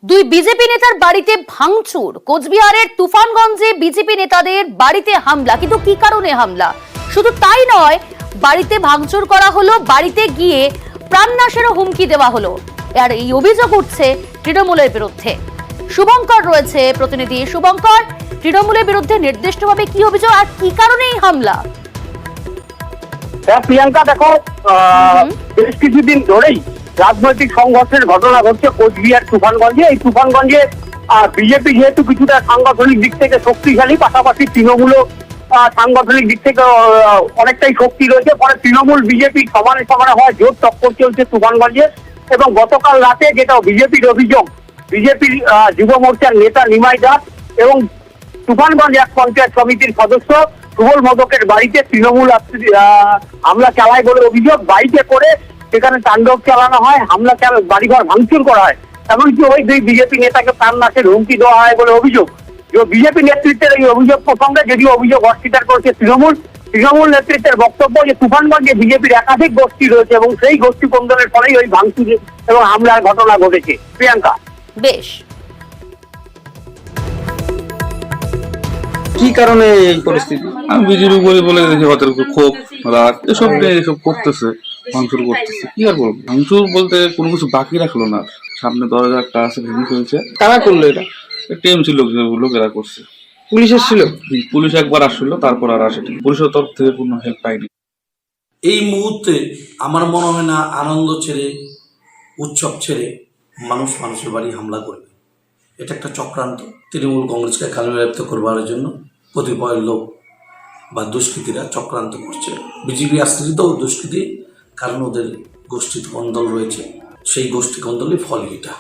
দুই বিজেপি নেতার বাড়িতে ভাঙচুর। কোচবিহারের তুফানগঞ্জে বিজেপি নেতাদের বাড়িতে হামলা। কিন্তু কি কারণে হামলা? শুধু তাই নয়, বাড়িতে ভাঙচুর করা হলো, বাড়িতে গিয়ে প্রাণনাশেরও হুমকি দেওয়া হলো। আর এই অভিযোগ উঠছে তৃণমূলের বিরুদ্ধে। শুভঙ্কর রয়েছে প্রতিনিধি। শুভঙ্কর, তৃণমূলের বিরুদ্ধে নির্দিষ্টভাবে কি অভিযোগ আর কি কারণে এই হামলা? প্রিয়াঙ্কা, দেখো, বেশ কিছুদিন ধরেই রাজনৈতিক সংঘর্ষের ঘটনা ঘটছে কোচবিহার তুফানগঞ্জে। এই তুফানগঞ্জে বিজেপি যেহেতু কিছুটা সাংগঠনিক দিক থেকে শক্তিশালী, পাশাপাশি তৃণমূলও সাংগঠনিক দিক থেকে অনেকটাই শক্তি রয়েছে। ফলে তৃণমূল বিজেপি সমানে সমানে হয়, জোর টক্কর চলছে তুফানগঞ্জে। এবং গতকাল রাতে যেটা বিজেপির অভিযোগ, বিজেপির যুব মোর্চার নেতা নিমাই দাস এবং তুফানগঞ্জ এক পঞ্চায়েত সমিতির সদস্য সুবল মোদকের বাড়িতে তৃণমূল হামলা চালায় বলে অভিযোগ। বাড়িতে করে সেখানে তাণ্ডব চালানো হয়, বাড়িঘর ভাঙচুর করা হয়। এমনকি ওই দুই বিজেপি নেতাকে প্রাণনাশের হুমকি দেওয়া হয় বলে অভিযোগ। বিজেপি নেতৃত্বের এই অভিযোগ প্রসঙ্গে যদিও অভিযোগ অস্বীকার করেছে তৃণমূল নেতৃত্বের বক্তব্য যে তুফানগঞ্জে বিজেপির একাধিক গোষ্ঠী রয়েছে এবং সেই গোষ্ঠী কোন্দলের ফলেই ওই ভাঙচুর এবং হামলার ঘটনা ঘটেছে। প্রিয়াঙ্কা, বেশ, কি কারণে এই পরিস্থিতি? আমি বিজেপি বলে দেখি ওদের ক্ষোভ রাগ এসব নিয়ে এসব করতেছে, ভাঙচুর করতেছে। কি আর বলবো, ভাঙচুর বলতে কোনো কিছু বাকি রাখলো না। সামনে দরজা একটা আছে, ভেঙে ফেলছে। কারা করলো এটা? টিএমসি লোকেরা করছে। পুলিশ এসেছিল? পুলিশ একবার আসলো, তারপর আর আসেনি। পুলিশের তরফ থেকে কোনো হেল্প পাইনি। এই মুহূর্তে আমার মনে হয় না আনন্দ ছেড়ে, উৎসব ছেড়ে মানুষ মানুষের বাড়ি হামলা করবে। এটা একটা চক্রান্ত। তৃণমূল কংগ্রেসকে কালবিলুপ্ত করবার জন্য কতিপয় লোক বা দুষ্কৃতীরা চক্রান্ত করছে। বিজেপি আশ্রিত দুষ্কৃতী, কারণ ওদের গোষ্ঠী কন্দল রয়েছে। সেই গোষ্ঠী কন্দলের ফল এটা।